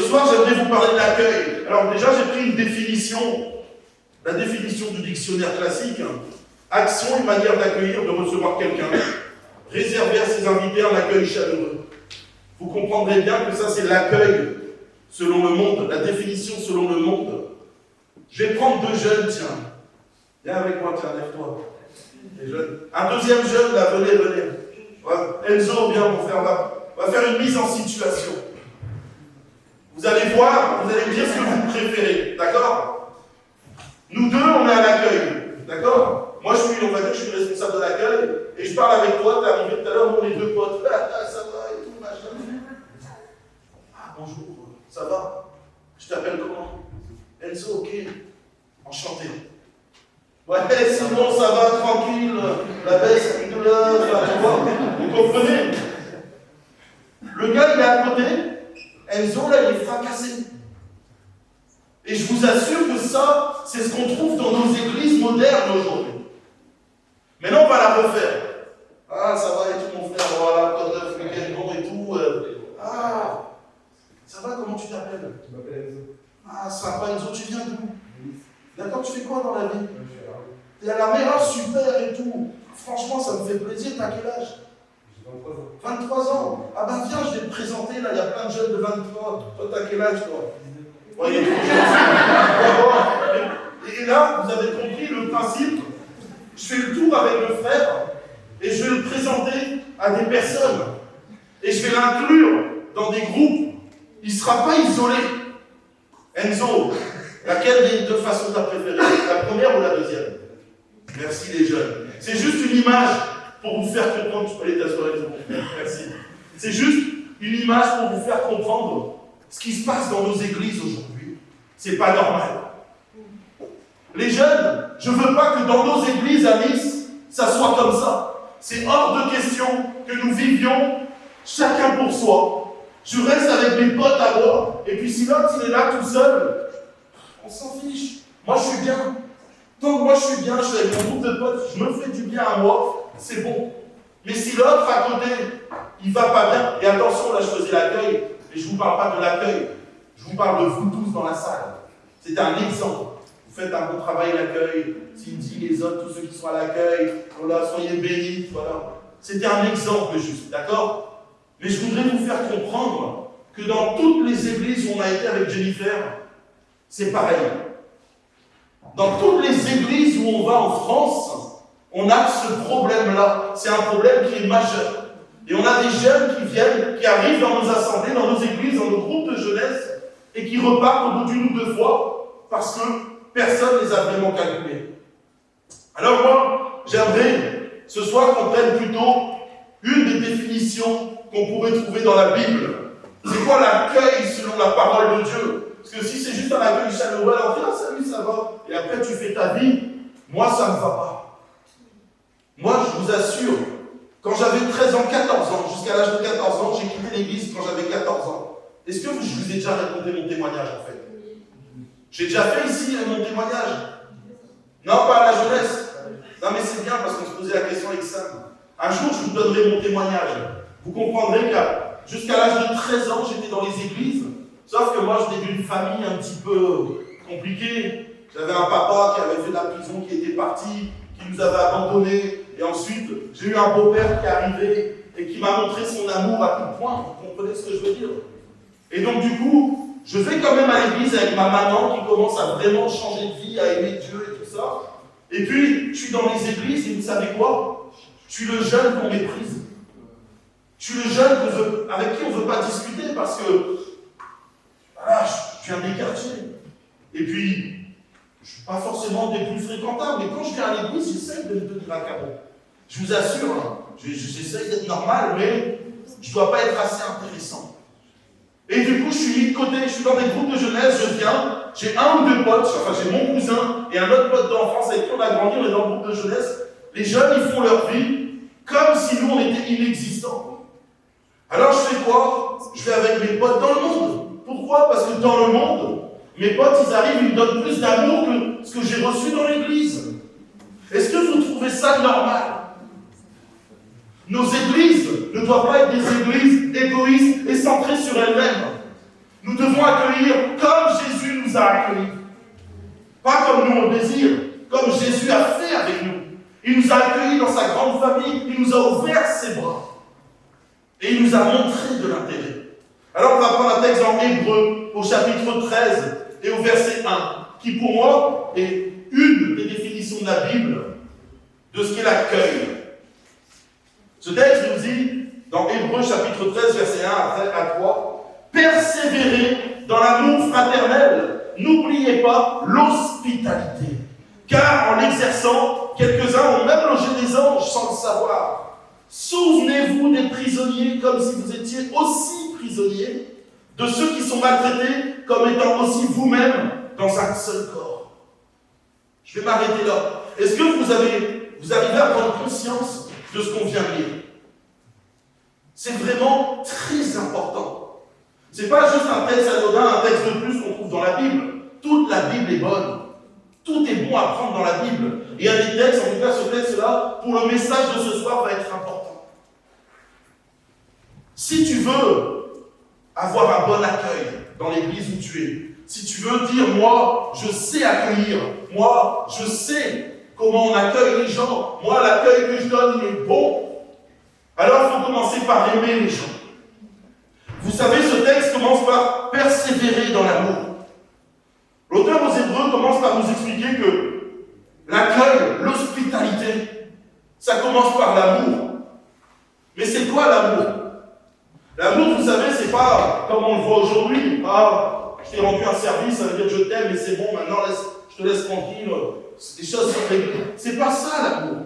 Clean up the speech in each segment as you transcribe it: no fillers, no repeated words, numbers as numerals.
soir, j'aimerais vous parler de l'accueil. Alors déjà, j'ai pris une définition, la définition du dictionnaire classique. Action, une manière d'accueillir, de recevoir quelqu'un. Réserver à ses invités un accueil chaleureux. Vous comprendrez bien que ça, c'est l'accueil selon le monde, la définition selon le monde. Je vais prendre deux jeunes, tiens. Viens avec moi, tiens, lève-toi. Les jeunes. Un deuxième jeune, là, venez. Enzo, viens, mon frère, on va faire une mise en situation. Vous allez voir, vous allez me dire ce que vous préférez, d'accord? Nous deux, on est à l'accueil, d'accord? Moi, on va dire que je suis responsable de l'accueil, et je parle avec toi, t'es arrivé tout à l'heure, on est deux potes. Ah, ça va, et tout, machin. Ah, bonjour, ça va? Je t'appelle comment? Enzo, ok. Enchanté. Ouais, sinon, ça va, tranquille, la baisse, une douleur, tu vois, vous comprenez? Le gars, il est à côté, Enzo, là, il est fracassé. Et je vous assure que ça, c'est ce qu'on trouve dans nos églises modernes aujourd'hui. Maintenant, on va la refaire. Ah, ça va et tout, mon frère, voilà, code 9, week-end bon et tout. Ah, ça va, comment tu t'appelles? Je m'appelle Enzo. Ah, sympa, Enzo, tu viens d'où? D'accord, tu fais quoi dans la vie? T'es à la mer, super et tout. Franchement, ça me fait plaisir, t'as quel âge? J'ai 23 ans. 23 ans. Ah ben viens, je vais te présenter, là, il y a plein de jeunes de 23. Toi, t'as quel âge, toi? Ouais, il est trop jeune. Et là, vous avez compris le principe. Je fais le tour avec le frère et je vais le présenter à des personnes. Et je vais l'inclure dans des groupes. Il ne sera pas isolé. Enzo, laquelle des deux façons t'as préférée? La première ou la deuxième? Merci les jeunes. C'est juste une image pour vous faire comprendre. Tu peux aller t'asseoir, Enzo. Merci. C'est juste une image pour vous faire comprendre ce qui se passe dans nos églises aujourd'hui. C'est pas normal. Les jeunes, je ne veux pas que dans nos églises à Nice, ça soit comme ça. C'est hors de question que nous vivions chacun pour soi. Je reste avec mes potes à moi, et puis si l'autre il est là tout seul, on s'en fiche. Moi je suis bien. Tant que moi je suis bien, je suis avec mon groupe de potes, je me fais du bien à moi, c'est bon. Mais si l'autre à côté, il va pas bien, et attention, là je faisais l'accueil, mais je ne vous parle pas de l'accueil, je vous parle de vous tous dans la salle. C'est un exemple. Vous faites un bon travail à l'accueil, Cindy, les autres, tous ceux qui sont à l'accueil, voilà, soyez bénis, voilà. C'était un exemple juste, d'accord? Mais je voudrais vous faire comprendre que dans toutes les églises où on a été avec Jennifer, c'est pareil. Dans toutes les églises où on va en France, on a ce problème-là. C'est un problème qui est majeur. Et on a des jeunes qui viennent, qui arrivent dans nos assemblées, dans nos églises, dans nos groupes de jeunesse, et qui repartent au bout d'une ou deux fois, parce que personne ne les a vraiment calculés. Alors moi, j'aimerais ce soir qu'on prenne plutôt une des définitions qu'on pourrait trouver dans la Bible. C'est quoi l'accueil selon la parole de Dieu? Parce que si c'est juste un accueil chaleureux, alors viens, salut, ça va, et après tu fais ta vie, moi ça ne me va pas. Moi, je vous assure, quand j'avais 13 ans, 14 ans, jusqu'à l'âge de 14 ans, j'ai quitté l'église quand j'avais 14 ans. Est-ce que je vous ai déjà raconté mon témoignage en fait? J'ai déjà fait ici mon témoignage. Non, pas à la jeunesse. Non, mais c'est bien parce qu'on se posait la question avec Sam. Un jour, je vous donnerai mon témoignage. Vous comprendrez que jusqu'à l'âge de 13 ans, j'étais dans les églises. Sauf que moi, je venais d'une famille un petit peu compliquée. J'avais un papa qui avait fait de la prison, qui était parti, qui nous avait abandonnés. Et ensuite, j'ai eu un beau-père qui est arrivé et qui m'a montré son amour à tout point. Vous comprenez ce que je veux dire? Et donc, du coup, je vais quand même à l'église avec ma maman qui commence à vraiment changer de vie, à aimer Dieu et tout ça. Et puis, je suis dans les églises et vous savez quoi? Je suis le jeune qu'on méprise. Je suis le jeune avec qui on ne veut pas discuter parce que voilà, je viens des quartiers. Et puis, je ne suis pas forcément des plus fréquentables, mais quand je viens à l'église, j'essaye de me tenir à carreau. Je vous assure, hein, j'essaye d'être normal, mais je ne dois pas être assez intéressant. Et du coup, je suis mis de côté, je suis dans des groupes de jeunesse, je viens, j'ai un ou deux potes, enfin j'ai mon cousin et un autre pote d'enfance avec qui on a grandi, on est dans le groupe de jeunesse. Les jeunes, ils font leur vie comme si nous, on était inexistants. Alors je fais quoi? Je vais avec mes potes dans le monde. Pourquoi? Parce que dans le monde, mes potes, ils arrivent, ils me donnent plus d'amour que ce que j'ai reçu dans l'église. Est-ce que vous trouvez ça normal? Nos églises ne doivent pas être des églises égoïstes et centrées sur elles-mêmes. Nous devons accueillir comme Jésus nous a accueillis. Pas comme nous on le désire, comme Jésus a fait avec nous. Il nous a accueillis dans sa grande famille, il nous a ouvert ses bras. Et il nous a montré de l'intérêt. Alors on va prendre un texte en Hébreu, au chapitre 13 et au verset 1, qui pour moi est une des définitions de la Bible de ce qu'est l'accueil. Ce texte nous dit, dans Hébreu chapitre 13, verset 1 à 3, « Persévérez dans l'amour fraternel, n'oubliez pas l'hospitalité, car en l'exerçant, quelques-uns ont même logé des anges sans le savoir. Souvenez-vous des prisonniers comme si vous étiez aussi prisonniers, de ceux qui sont maltraités comme étant aussi vous-même dans un seul corps. » Je vais m'arrêter là. Est-ce que vous arrivez à prendre conscience de ce qu'on vient de lire? C'est vraiment très important. Ce n'est pas juste un texte anodin, un texte de plus qu'on trouve dans la Bible. Toute la Bible est bonne. Tout est bon à prendre dans la Bible. Et il y a des textes, en tout cas ce texte-là, pour le message de ce soir va être important. Si tu veux avoir un bon accueil dans l'église où tu es, si tu veux dire, moi, je sais accueillir, moi, je sais comment on accueille les gens, moi, l'accueil que je donne, il est bon, alors il faut commencer par aimer les gens. Vous savez, ce texte commence par persévérer dans l'amour. L'auteur aux Hébreux commence par nous expliquer que l'accueil, l'hospitalité, ça commence par l'amour. Mais c'est quoi l'amour? L'amour, vous savez, c'est pas comme on le voit aujourd'hui. Ah, je t'ai rendu un service, ça veut dire que je t'aime, mais c'est bon, maintenant je te laisse tranquille, les choses sont réglées. C'est pas ça l'amour.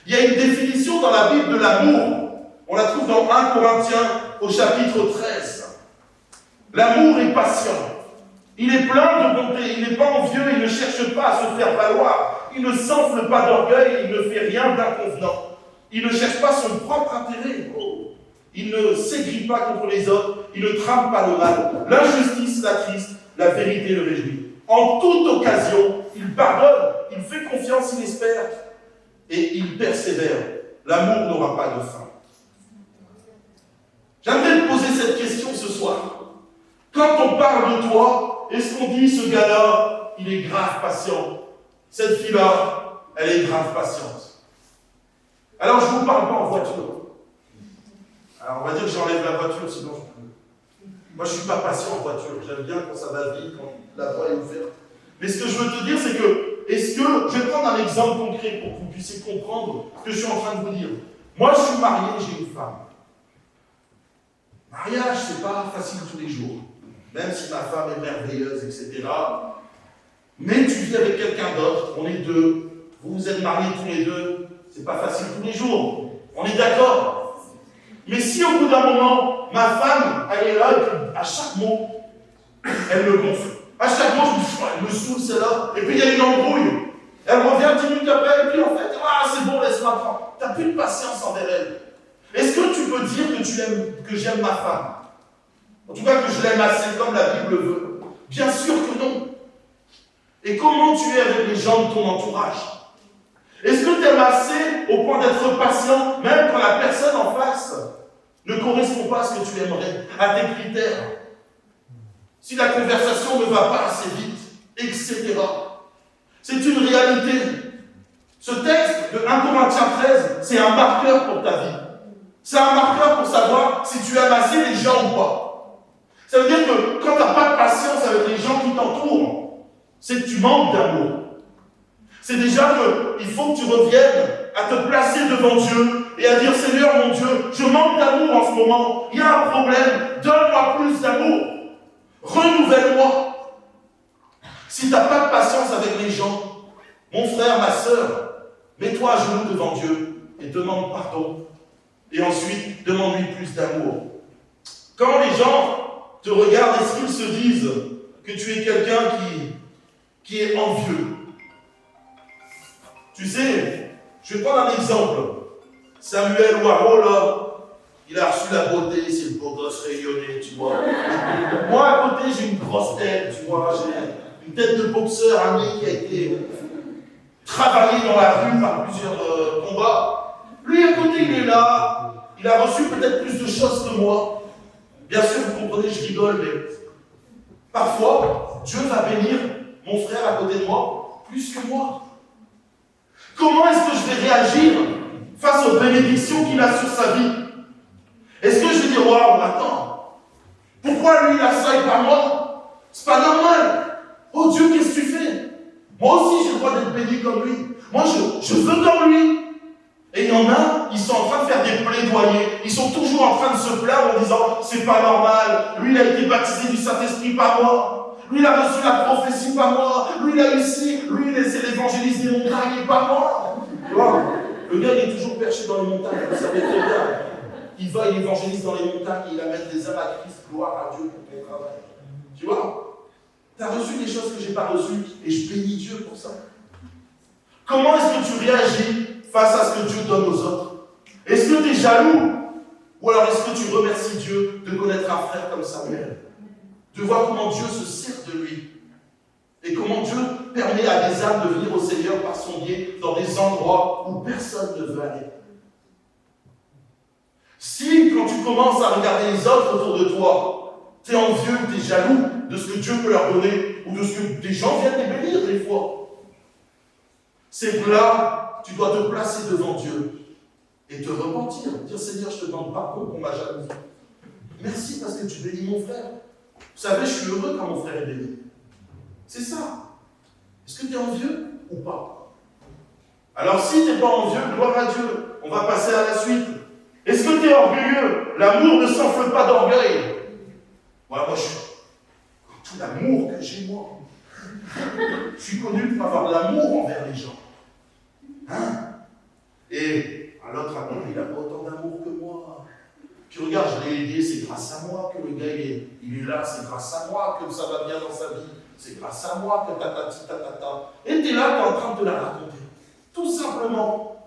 Il y a une définition dans la Bible de l'amour. On la trouve dans 1 Corinthiens au chapitre 13. L'amour est patient. Il est plein de bonté, il n'est pas envieux, il ne cherche pas à se faire valoir, il ne s'enfle pas d'orgueil, il ne fait rien d'inconvenant. Il ne cherche pas son propre intérêt. Il ne s'aigrit pas contre les autres, il ne trame pas le mal. L'injustice l'attriste, la vérité le réjouit. En toute occasion, il pardonne, il fait confiance, il espère, et il persévère. L'amour n'aura pas de fin. J'aimerais te poser cette question ce soir. Quand on parle de toi, est-ce qu'on dit ce gars-là, il est grave patient? Cette fille-là, elle est grave patiente. Alors je ne vous parle pas en voiture. Alors on va dire que j'enlève la voiture, sinon je peux. Moi je ne suis pas patient en voiture. J'aime bien quand ça va vite, quand la voie est ouverte. Mais ce que je veux te dire, c'est que, je vais prendre un exemple concret pour que vous puissiez comprendre ce que je suis en train de vous dire. Moi je suis marié, j'ai une femme. Mariage, c'est pas facile tous les jours. Même si ma femme est merveilleuse, etc. Mais tu vis avec quelqu'un d'autre, on est deux, vous êtes mariés tous les deux, c'est pas facile tous les jours. On est d'accord. Mais si au bout d'un moment, ma femme, elle est là, et puis à chaque mot, elle me gonfle. À chaque mot, je me dis, elle me saoule celle-là, et puis il y a une embrouille. Elle revient 10 minutes après, et puis en fait, c'est bon, laisse-moi prendre. Tu n'as plus de patience envers elle. Est-ce que tu peux dire que j'aime ma femme? En tout cas, que je l'aime assez comme la Bible veut. Bien sûr que non. Et comment tu es avec les gens de ton entourage? Est-ce que tu aimes assez au point d'être patient, même quand la personne en face ne correspond pas à ce que tu aimerais, à tes critères? Si la conversation ne va pas assez vite, etc. C'est une réalité. Ce texte de 1 Corinthiens 13, c'est un marqueur pour ta vie. C'est un marqueur pour savoir si tu aimes assez les gens ou pas. Ça veut dire que quand tu n'as pas de patience avec les gens qui t'entourent, c'est que tu manques d'amour. C'est déjà qu'il faut que tu reviennes à te placer devant Dieu et à dire, Seigneur mon Dieu, je manque d'amour en ce moment, il y a un problème, donne-moi plus d'amour, renouvelle-moi. Si tu n'as pas de patience avec les gens, mon frère, ma sœur, mets-toi à genoux devant Dieu et demande pardon. Et ensuite, demande-lui plus d'amour. Quand les gens te regardent, est-ce qu'ils se disent que tu es quelqu'un qui est envieux? Tu sais, je vais prendre un exemple. Samuel Waro, là, il a reçu la beauté, c'est le beau gosse rayonné, tu vois. Moi, à côté, j'ai une grosse tête, tu vois. J'ai une tête de boxeur, un nez qui a été travaillé dans la rue par plusieurs combats. Lui, à côté, il est là. Il a reçu peut-être plus de choses que moi. Bien sûr, vous comprenez, je rigole, mais Parfois, Dieu va bénir mon frère à côté de moi plus que moi. Comment est-ce que je vais réagir face aux bénédictions qu'il a sur sa vie? Est-ce que je vais dire, waouh, attends, pourquoi lui il a ça et pas moi? C'est pas normal. Oh Dieu, qu'est-ce que tu fais? Moi aussi j'ai le droit d'être béni comme lui. Moi je veux comme lui. Et il y en a, ils sont en train de faire des plaidoyers. Ils sont toujours en train de se plaindre en disant, c'est pas normal. Lui il a été baptisé du Saint-Esprit, pas moi. Lui il a reçu la prophétie, pas moi. Lui il a ici. Lui c'est l'évangéliste des montagnes, pas moi. Tu vois, le gars il est toujours perché dans les montagnes, vous savez très bien. Il va, il évangélise dans les montagnes, il amène des âmes à Christ, gloire à Dieu pour ton travail. Tu vois, tu as reçu des choses que je n'ai pas reçues et je bénis Dieu pour ça. Comment est-ce que tu réagis face à ce que Dieu donne aux autres? Est-ce que tu es jaloux? Ou alors est-ce que tu remercies Dieu de connaître un frère comme Samuel? De voir comment Dieu se sert de lui. Et comment Dieu permet à des âmes de venir au Seigneur par son biais dans des endroits où personne ne veut aller. Si, quand tu commences à regarder les autres autour de toi, tu es envieux, tu es jaloux de ce que Dieu peut leur donner, ou de ce que des gens viennent les bénir des fois, c'est que là, tu dois te placer devant Dieu et te repentir. Dire, Seigneur, je te demande pardon pour ma jalousie. Merci parce que tu bénis mon frère. Vous savez, je suis heureux quand mon frère est béni. C'est ça. Est-ce que tu es envieux ou pas? Alors si tu n'es pas envieux, gloire à Dieu. On va passer à la suite. Est-ce que tu es orgueilleux? L'amour ne s'enfle pas d'orgueil. Moi, je suis... Tout l'amour que j'ai, moi. Je suis connu pour avoir de l'amour envers les gens. Hein? Et l'autre a compris, il n'a pas autant d'amour que moi. Puis regarde, je l'ai aidé, c'est grâce à moi que le gars il est là, c'est grâce à moi que ça va bien dans sa vie. C'est grâce à moi que tatati tatata. Et tu es là, tu es en train de te la raconter. Tout simplement.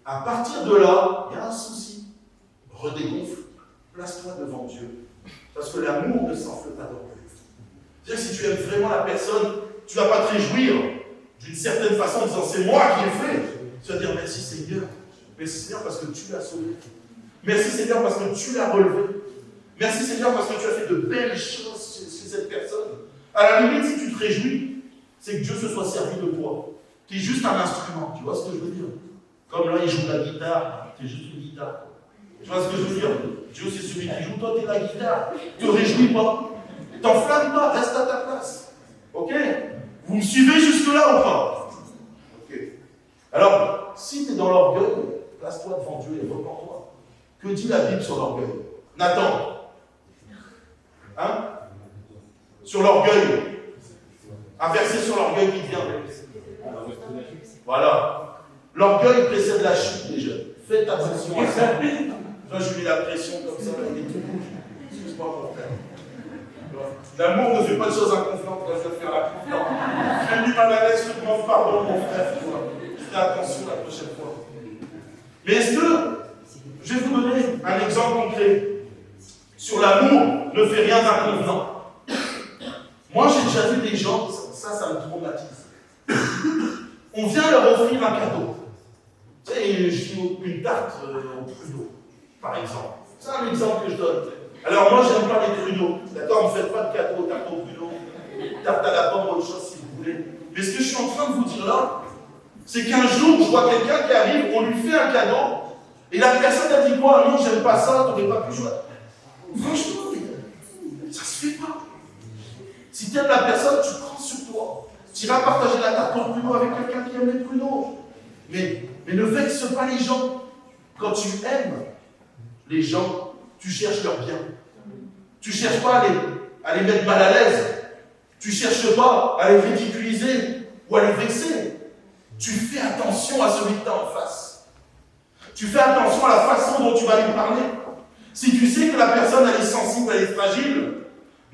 À partir de là, il y a un souci. Redégonfle, place-toi devant Dieu. Parce que l'amour ne s'enfle pas d'orgueil. C'est-à-dire que si tu aimes vraiment la personne, tu ne vas pas te réjouir d'une certaine façon en disant c'est moi qui ai fait. Tu vas dire merci Seigneur. Merci Seigneur parce que tu l'as sauvé. Merci Seigneur parce que tu l'as relevé. Merci Seigneur parce que tu as fait de belles choses chez cette personne. À la limite, si tu te réjouis, c'est que Dieu se soit servi de toi. Tu es juste un instrument. Tu vois ce que je veux dire? Comme là, il joue la guitare, tu es juste une guitare. Tu vois ce que je veux dire? Dieu, c'est celui qui joue, toi, tu es la guitare. Ne te réjouis pas. T'enflamme pas, reste à ta place. Ok? Vous me suivez jusque-là ou pas? Ok. Alors, si tu es dans l'orgueil, place-toi devant Dieu et repens-toi. Que dit la Bible sur l'orgueil? Nathan? Hein? Sur l'orgueil. Un verset sur l'orgueil qui vient. Voilà. L'orgueil précède la chute des jeunes. Faites attention à ça. Moi, je lui mets la pression comme ça, il est tout rouge. Excuse-moi, mon frère. L'amour ne fait pas de choses inconflantes, là, je vais faire la confiance. Je m'ai mis mal à l'aise, je te demande pardon, mon frère. Je fais attention la prochaine fois. Mais est-ce que, je vais vous donner un exemple concret. Sur l'amour, ne fait rien d'inconvenant. Moi, j'ai déjà vu des gens, ça me traumatise. On vient leur offrir un cadeau. Tu sais, je dis une tarte au pruneau, par exemple. C'est un exemple que je donne. Alors moi, j'aime pas les pruneaux. D'accord, ne faites pas de cadeau, tarte au pruneau, tarte à la pomme, autre chose si vous voulez. Mais ce que je suis en train de vous dire là, c'est qu'un jour, je vois quelqu'un qui arrive, on lui fait un cadeau, et la personne a dit quoi? Non, j'aime pas ça, t'aurais pas pu jouer. Franchement, ça se fait pas. Si tu aimes la personne, tu prends sur toi. Tu iras partager la tarte au pruneau avec quelqu'un qui aime les pruneaux. Mais ne vexe pas les gens. Quand tu aimes les gens, tu cherches leur bien. Tu ne cherches pas à les mettre mal à l'aise. Tu ne cherches pas à les ridiculiser ou à les vexer. Tu fais attention à celui que tu as en face. Tu fais attention à la façon dont tu vas lui parler. Si tu sais que la personne elle est sensible, elle est fragile,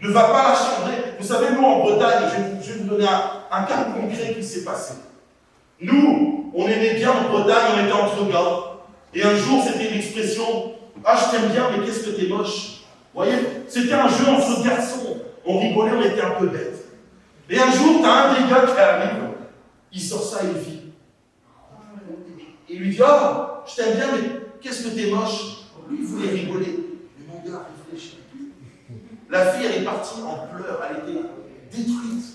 ne va pas la changer. Vous savez, nous en Bretagne, je vais vous donner un cas concret qui s'est passé. Nous, on aimait bien en Bretagne, on était entre gars. Et un jour, c'était une expression « Ah, je t'aime bien, mais qu'est-ce que t'es moche ?» Vous voyez, c'était un jeu entre garçons. On rigolait, on était un peu bêtes. Et un jour, tu as un des gars qui arrive, il sort ça à une fille. Et il lui dit « Ah, je t'aime bien, mais qu'est-ce que t'es moche ?» Lui, il voulait rigoler. Mais mon gars, réfléchis. La fille, elle est partie en pleurs, elle était détruite.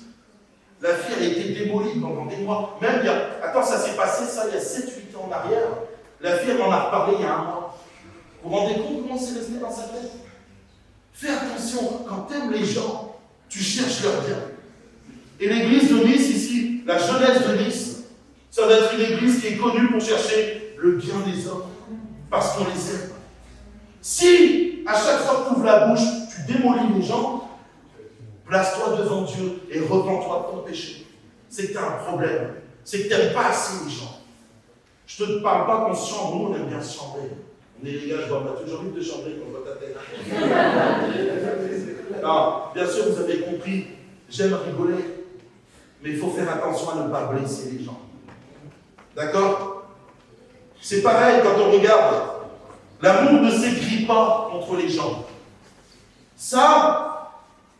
La fille, elle a été démolie pendant des mois. Même il y a, attends, ça s'est passé ça il y a 7-8 ans en arrière. La fille, elle m'en a reparlé il y a un mois. Vous vous rendez compte comment c'est resté dans sa tête? Fais attention, quand tu aimes les gens, tu cherches leur bien. Et l'église de Nice ici, la jeunesse de Nice, ça va être une église qui est connue pour chercher le bien des hommes, parce qu'on les aime. Si, à chaque fois que tu ouvres la bouche, tu démolis les gens, place-toi devant Dieu et repens-toi de ton péché. C'est que tu as un problème. C'est que tu n'aimes pas assez les gens. Je ne te parle pas qu'on se chambre, nous on aime bien se chambrer. On est les gars, je vois, on a toujours envie de te chambrer quand on voit ta tête. Alors, bien sûr, vous avez compris, j'aime rigoler, mais il faut faire attention à ne pas blesser les gens. D'accord? C'est pareil quand on regarde. L'amour ne s'écrit pas contre les gens. Ça,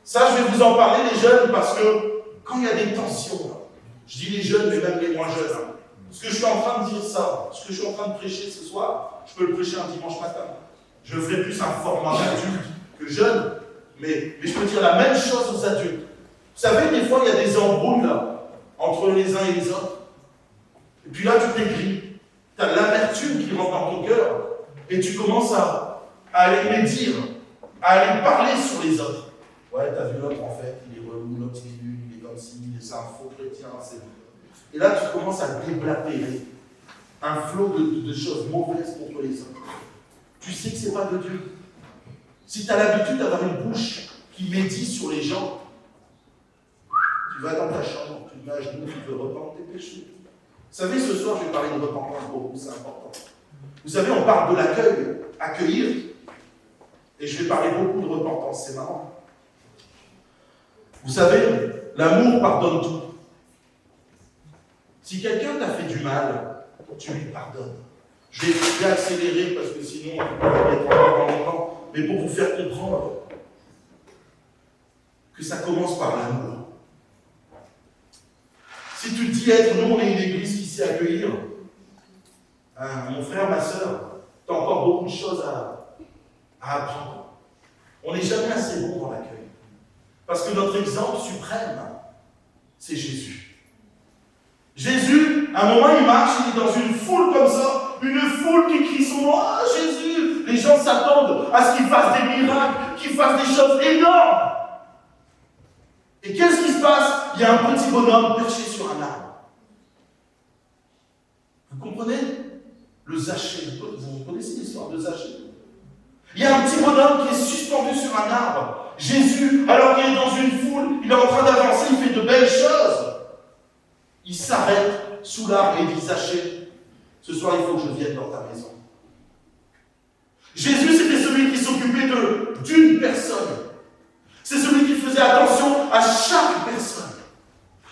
je vais vous en parler, les jeunes, parce que quand il y a des tensions, je dis les jeunes, mais même les moins jeunes, ce que je suis en train de dire ça, ce que je suis en train de prêcher ce soir, je peux le prêcher un dimanche matin. Je ferai plus un format adulte que jeune, mais je peux dire la même chose aux adultes. Vous savez, des fois, il y a des embrouilles là, entre les uns et les autres. Et puis là, tu t'écris. Tu as l'amertume qui rentre dans ton cœur, et tu commences à aller médire, à aller parler sur les autres. Ouais, t'as vu l'autre en fait, il est relou, l'autre il est nul, il est comme ci, c'est un faux chrétien, c'est... Et là, tu commences à déblatérer un flot de choses mauvaises contre les autres. Tu sais que ce n'est pas de Dieu. Si tu as l'habitude d'avoir une bouche qui médit sur les gens, tu vas dans ta chambre, tu te mets à genoux, tu veux reprendre tes péchés. Vous savez, ce soir, je vais parler de repentance pour vous, c'est important. Vous savez, on parle de l'accueil, accueillir, et je vais parler beaucoup de repentance, c'est marrant. Vous savez, l'amour pardonne tout. Si quelqu'un t'a fait du mal, tu lui pardonnes. Je vais accélérer parce que sinon, on va être encore longtemps, mais pour vous faire comprendre que ça commence par l'amour. Si tu te dis être, nous, on est une église qui sait accueillir, mon frère, ma soeur, tu as encore beaucoup de choses à apprendre. On n'est jamais assez bon dans l'accueil. Parce que notre exemple suprême, c'est Jésus. Jésus, à un moment, il marche, il est dans une foule comme ça, une foule qui crie son nom. Ah, Jésus! Les gens s'attendent à ce qu'il fasse des miracles, qu'il fasse des choses énormes. Et qu'est-ce qui se passe? Il y a un petit bonhomme perché sur un arbre. Vous comprenez? Le Zachée. Vous connaissez l'histoire de Zachée? Il y a un petit bonhomme qui est suspendu sur un arbre. Jésus, alors qu'il est dans une foule, il est en train d'avancer, il fait de belles choses. Il s'arrête sous l'arbre et dit, Zachée, ce soir il faut que je vienne dans ta maison. Jésus, c'était celui qui s'occupait d'une personne. C'est celui qui faisait attention à chaque personne.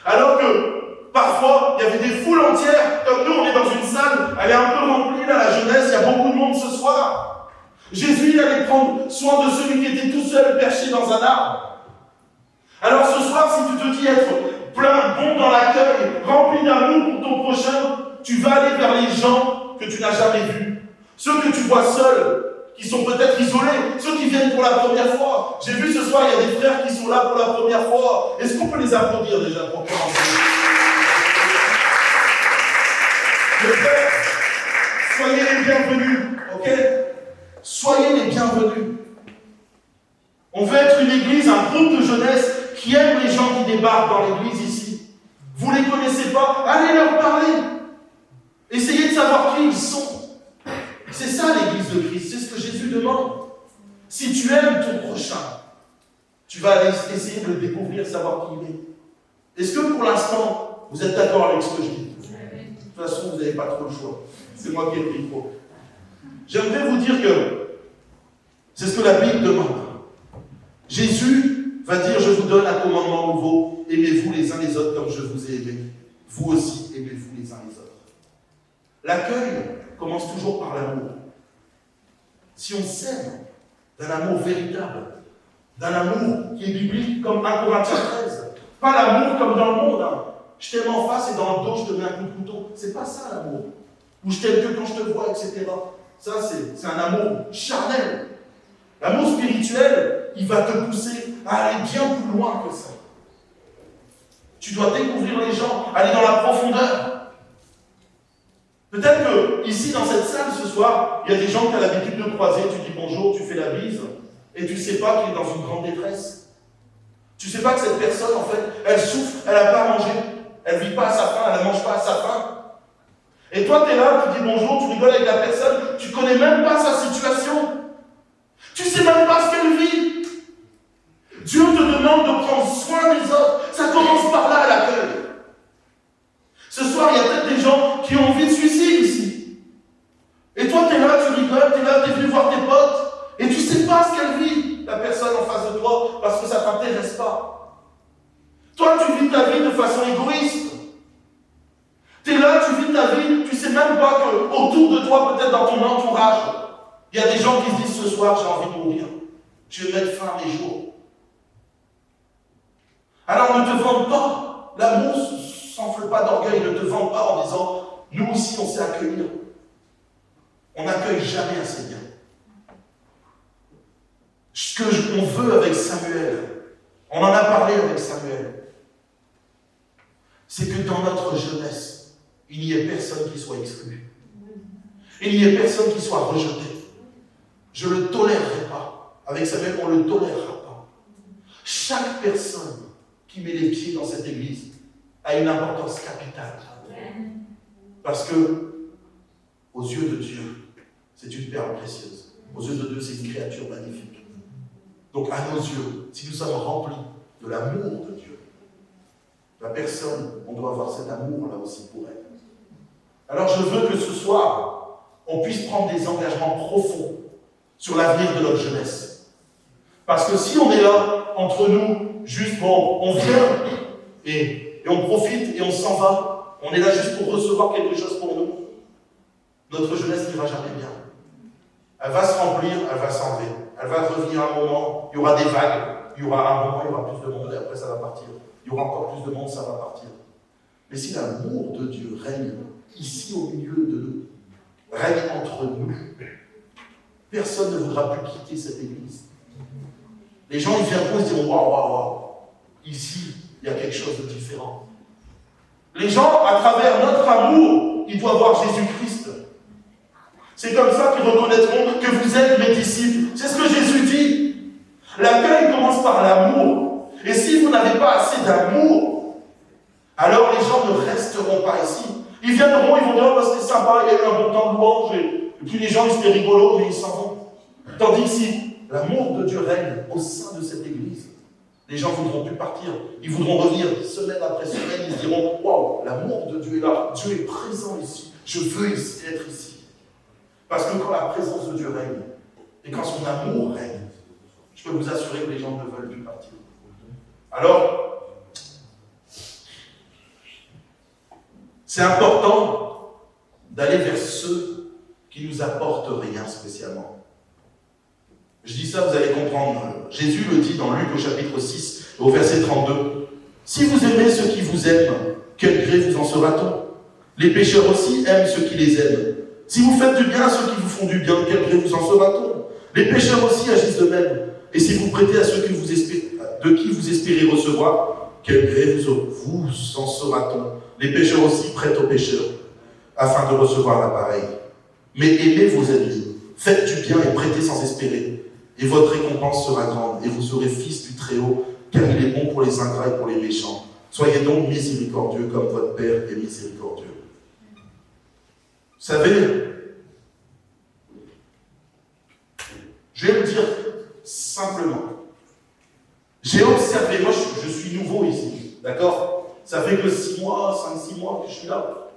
Alors que parfois, il y avait des foules entières, comme nous, on est dans une salle, elle est un peu remplie, là, la jeunesse, il y a beaucoup de monde ce soir. Jésus, il allait prendre soin de celui qui était tout seul perché dans un arbre. Alors ce soir, si tu te dis être plein, bon dans l'accueil, rempli d'amour pour ton prochain, tu vas aller vers les gens que tu n'as jamais vus. Ceux que tu vois seuls, qui sont peut-être isolés, ceux qui viennent pour la première fois. J'ai vu ce soir, il y a des frères qui sont là pour la première fois. Est-ce qu'on peut les applaudir déjà pour commencer? Les frères, soyez les bienvenus, ok? Soyez les bienvenus. On veut être une église, un groupe de jeunesse qui aime les gens qui débarquent dans l'église ici. Vous ne les connaissez pas, allez leur parler. Essayez de savoir qui ils sont. C'est ça l'église de Christ, c'est ce que Jésus demande. Si tu aimes ton prochain, tu vas essayer de le découvrir, savoir qui il est. Est-ce que pour l'instant, vous êtes d'accord avec ce que je dis? De toute façon, vous n'avez pas trop le choix. C'est moi qui ai le micro. J'aimerais vous dire que c'est ce que la Bible demande. Jésus va dire, je vous donne un commandement nouveau, aimez-vous les uns les autres comme je vous ai aimé. Vous aussi, aimez-vous les uns les autres. L'accueil commence toujours par l'amour. Si on s'aime d'un amour véritable, d'un amour qui est biblique comme 1 Corinthiens 13, pas l'amour comme dans le monde, hein. Je t'aime en face et dans le dos je te mets un coup de couteau. C'est pas ça l'amour. Ou je t'aime que quand je te vois, etc. Ça c'est un amour charnel. L'amour spirituel, il va te pousser à aller bien plus loin que ça. Tu dois découvrir les gens, aller dans la profondeur. Peut-être que ici, dans cette salle ce soir, il y a des gens que tu as l'habitude de croiser, tu dis bonjour, tu fais la bise, et tu ne sais pas qu'il est dans une grande détresse. Tu ne sais pas que cette personne, en fait, elle souffre, elle n'a pas à manger, elle ne vit pas à sa faim, elle ne mange pas à sa faim. Et toi, tu es là, tu dis bonjour, tu rigoles avec la personne, tu ne connais même pas sa situation. Tu ne sais même pas ce qu'elle vit. Dieu te demande de prendre soin des autres. Ça commence par là, à l'accueil. Ce soir, il y a peut-être des gens qui ont envie de suicide ici. Et toi, tu es là, tu rigoles, tu es là, tu es venu voir tes potes, et tu ne sais pas ce qu'elle vit, la personne en face de toi, parce que ça ne t'intéresse pas. Toi, tu vis ta vie de façon égoïste. Tu es là, tu vis ta vie, tu ne sais même pas qu'autour de toi, peut-être dans ton entourage, il y a des gens qui se disent ce soir, j'ai envie de mourir. Je vais mettre fin à mes jours. Alors ne te vante pas. L'amour ne s'enfle pas d'orgueil, ne te vante pas en disant, nous aussi on sait accueillir. On n'accueille jamais assez bien. Ce qu'on veut avec Samuel, on en a parlé avec Samuel, c'est que dans notre jeunesse, il n'y ait personne qui soit exclu. Il n'y ait personne qui soit rejeté. Je ne le tolérerai pas. Avec Samuel, on ne le tolérera pas. Chaque personne qui met les pieds dans cette église a une importance capitale. Parce que, aux yeux de Dieu, c'est une perle précieuse. Aux yeux de Dieu, c'est une créature magnifique. Donc, à nos yeux, si nous sommes remplis de l'amour de Dieu, la personne, on doit avoir cet amour-là aussi pour elle. Alors, je veux que ce soir, on puisse prendre des engagements profonds sur l'avenir de notre jeunesse. Parce que si on est là, entre nous, juste, bon, on vient et on profite et on s'en va, on est là juste pour recevoir quelque chose pour nous, notre jeunesse n'ira jamais bien. Elle va se remplir, elle va s'enlever. Elle va revenir un moment, il y aura des vagues, il y aura un moment, il y aura plus de monde et après ça va partir. Il y aura encore plus de monde, ça va partir. Mais si l'amour de Dieu règne ici au milieu de nous, règne entre nous, personne ne voudra plus quitter cette église. Les gens, ils viendront et se diront, waouh, waouh, waouh, ici, il y a quelque chose de différent. Les gens, à travers notre amour, ils doivent voir Jésus-Christ. C'est comme ça qu'ils reconnaîtront que vous êtes mes disciples. C'est ce que Jésus dit. L'accueil commence par l'amour. Et si vous n'avez pas assez d'amour, alors les gens ne resteront pas ici. Ils viendront, ils vont dire, oh, bah, c'était sympa, il y a eu un bon temps de louange, et puis les gens, ils étaient rigolos, mais ils s'en vont. Tandis que si l'amour de Dieu règne au sein de cette église, les gens ne voudront plus partir. Ils voudront revenir semaine après semaine, ils se diront, waouh, l'amour de Dieu est là, Dieu est présent ici, je veux être ici. Parce que quand la présence de Dieu règne, et quand son amour règne, je peux vous assurer que les gens ne veulent plus partir. Alors, c'est important d'aller vers ceux qui nous apportent rien spécialement. Je dis ça, vous allez comprendre. Jésus le dit dans Luc au chapitre 6, au verset 32. « Si vous aimez ceux qui vous aiment, quel gré vous en sera-t-on? Les pécheurs aussi aiment ceux qui les aiment. Si vous faites du bien à ceux qui vous font du bien, quel gré vous en sera-t-on? Les pécheurs aussi agissent de même. Et si vous prêtez à ceux de qui vous espérez recevoir, quel gré vous en sera-t-on? Les pécheurs aussi prêtent aux pécheurs, afin de recevoir la pareille. Mais aimez vos ennemis, faites du bien et prêtez sans espérer, et votre récompense sera grande, et vous serez fils du Très-Haut, car il est bon pour les ingrats et pour les méchants. Soyez donc miséricordieux comme votre Père est miséricordieux. » Vous savez, je vais le dire simplement. J'ai observé, moi je suis nouveau ici, d'accord? Ça fait que 6 mois, 5-6 mois que je suis là.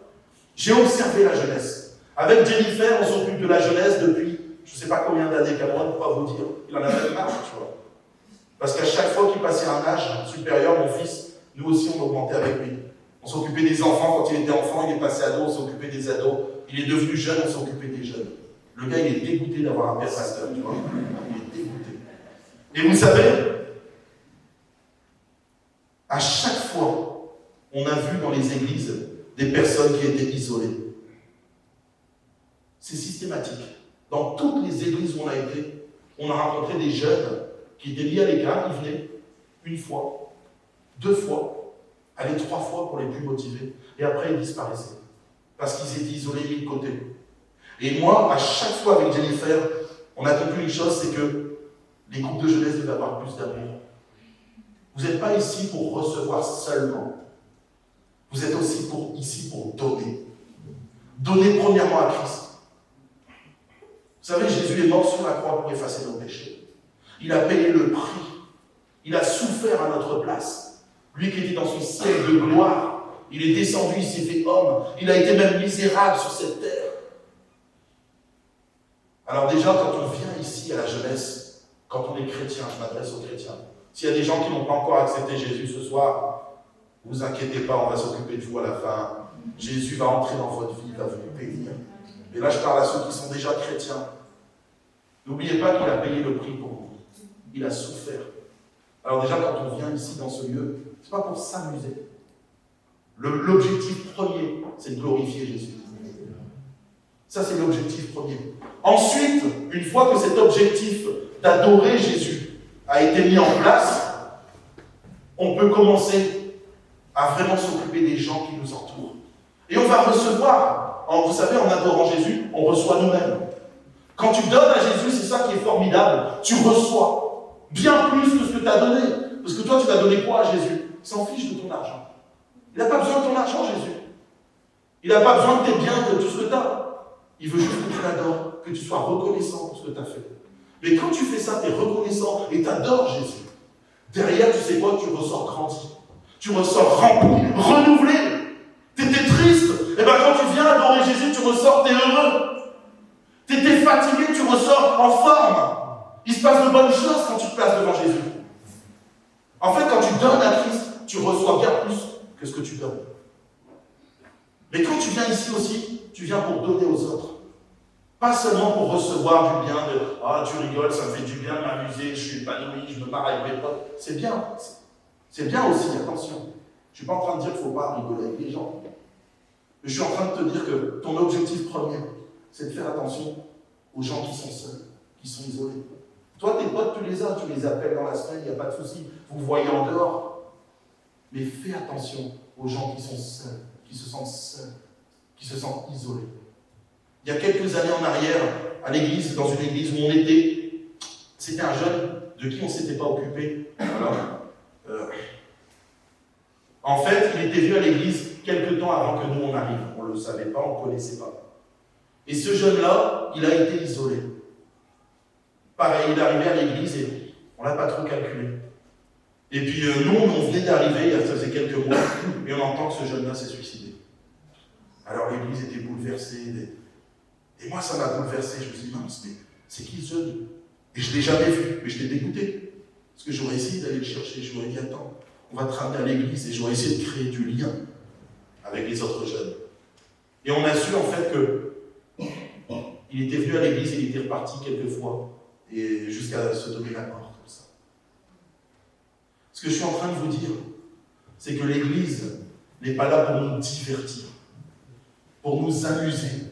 J'ai observé la jeunesse. Avec Jennifer, on s'occupe de la jeunesse depuis, je ne sais pas combien d'années, qu'à moi ne pas vous dire. Il en a même marre, tu vois. Parce qu'à chaque fois qu'il passait un âge supérieur, mon fils, nous aussi on augmentait avec lui. On s'occupait des enfants, quand il était enfant, il est passé ado, on s'occupait des ados. Il est devenu jeune, on s'occupait des jeunes. Le gars, il est dégoûté d'avoir un père pasteur, tu vois. Il est dégoûté. Et vous savez, à chaque fois, on a vu dans les églises des personnes qui étaient isolées. C'est systématique. Dans toutes les églises où on a été, on a rencontré des jeunes qui étaient mis à l'écart, ils venaient une fois, 2 fois, allez 3 fois pour les plus motivés, et après ils disparaissaient, parce qu'ils étaient isolés, mis de côté. Et moi, à chaque fois avec Jennifer, on a compris une chose, c'est que les groupes de jeunesse devaient avoir plus d'amour. Vous n'êtes pas ici pour recevoir seulement. Vous êtes aussi ici pour donner. Donner premièrement à Christ. Vous savez, Jésus est mort sur la croix pour effacer nos péchés. Il a payé le prix. Il a souffert à notre place. Lui qui était dans son ciel de gloire, il est descendu, il s'est fait homme. Il a été même misérable sur cette terre. Alors déjà, quand on vient ici à la jeunesse, quand on est chrétien, je m'adresse aux chrétiens, s'il y a des gens qui n'ont pas encore accepté Jésus ce soir, ne vous inquiétez pas, on va s'occuper de vous à la fin. Jésus va entrer dans votre vie, il va vous bénir. Et là, je parle à ceux qui sont déjà chrétiens. N'oubliez pas qu'il a payé le prix pour vous. Il a souffert. Alors déjà, quand on vient ici dans ce lieu, ce n'est pas pour s'amuser. L'objectif premier, c'est de glorifier Jésus. Ça, c'est l'objectif premier. Ensuite, une fois que cet objectif d'adorer Jésus a été mis en place, on peut commencer à vraiment s'occuper des gens qui nous entourent. Et on va recevoir, vous savez, en adorant Jésus, on reçoit nous-mêmes. Quand tu donnes à Jésus, c'est ça qui est formidable, tu reçois bien plus que ce que tu as donné. Parce que toi, tu vas donner quoi à Jésus? Il s'en fiche de ton argent. Il n'a pas besoin de ton argent, Jésus. Il n'a pas besoin de tes biens, de tout ce que tu as. Il veut juste que tu l'adores, que tu sois reconnaissant pour ce que tu as fait. Mais quand tu fais ça, tu es reconnaissant et tu adores Jésus. Derrière, tu sais quoi? Tu ressors grandi. Tu ressors rempli, renouvelé. Tu étais triste. Et bien quand tu viens adorer Jésus, tu ressors, tu es heureux. Tu étais fatigué, tu ressors en forme. Il se passe de bonnes choses quand tu te places devant Jésus. En fait, quand tu donnes à Christ, tu reçois bien plus que ce que tu donnes. Mais quand tu viens ici aussi, tu viens pour donner aux autres. Pas seulement pour recevoir du bien, de « Ah, tu rigoles, ça me fait du bien de m'amuser, je suis épanoui, je me marre avec mes potes. » C'est bien. C'est bien aussi, attention. Je ne suis pas en train de dire qu'il ne faut pas rigoler avec les gens. Mais je suis en train de te dire que ton objectif premier, c'est de faire attention aux gens qui sont seuls, qui sont isolés. Toi, tes potes, tu les as, tu les appelles dans la semaine, il n'y a pas de souci. Vous voyez en dehors. Mais fais attention aux gens qui sont seuls, qui se sentent seuls, qui se sentent isolés. Il y a quelques années en arrière, à l'église, dans une église où on était, c'était un jeune de qui on ne s'était pas occupé. Voilà. En fait, il était venu à l'église quelques temps avant que nous on arrive. On ne le savait pas, on ne connaissait pas. Et ce jeune-là, il a été isolé. Pareil, il est arrivé à l'église et on ne l'a pas trop calculé. Et puis nous, on venait d'arriver, ça faisait quelques mois, et on entend que ce jeune-là s'est suicidé. Alors l'église était bouleversée. Et moi, ça m'a bouleversé. Je me suis dit, mince, mais c'est qui ce jeune? Et je ne l'ai jamais vu, mais je l'ai dégoûté. Parce que j'aurais essayé d'aller le chercher. Je m'aurais dit, attends, on va te ramener à l'église. Et j'aurais essayé de créer du lien avec les autres jeunes. Et on a su en fait qu'il était venu à l'église et il était reparti quelques fois. Et jusqu'à se donner la mort, comme ça. Ce que je suis en train de vous dire, c'est que l'église n'est pas là pour nous divertir, pour nous amuser.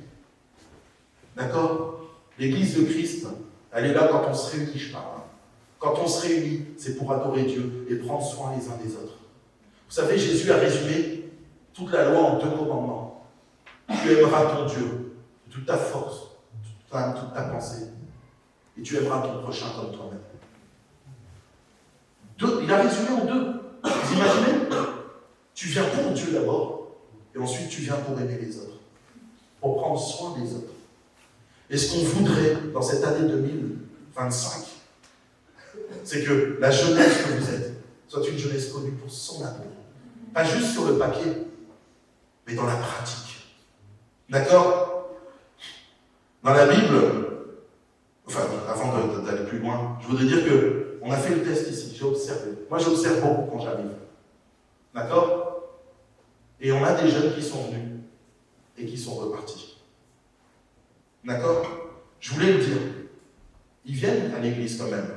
D'accord? L'église de Christ, elle est là quand on se réunit, je parle. Quand on se réunit, c'est pour adorer Dieu et prendre soin les uns des autres. Vous savez, Jésus a résumé toute la loi en 2 commandements. Tu aimeras ton Dieu de toute ta force, toute ta pensée, et tu aimeras ton prochain comme toi-même. Il a résumé en 2. Vous imaginez? Tu viens pour Dieu d'abord, et ensuite tu viens pour aimer les autres, pour prendre soin des autres. Et ce qu'on voudrait dans cette année 2025, c'est que la jeunesse que vous êtes soit une jeunesse connue pour son amour. Pas juste sur le papier, mais dans la pratique. D'accord? Dans la Bible, enfin, avant d'aller plus loin, je voudrais dire qu'on a fait le test ici, j'ai observé. Moi, j'observe beaucoup quand j'arrive. D'accord? Et on a des jeunes qui sont venus et qui sont repartis. D'accord? Je voulais le dire. Ils viennent à l'église quand même.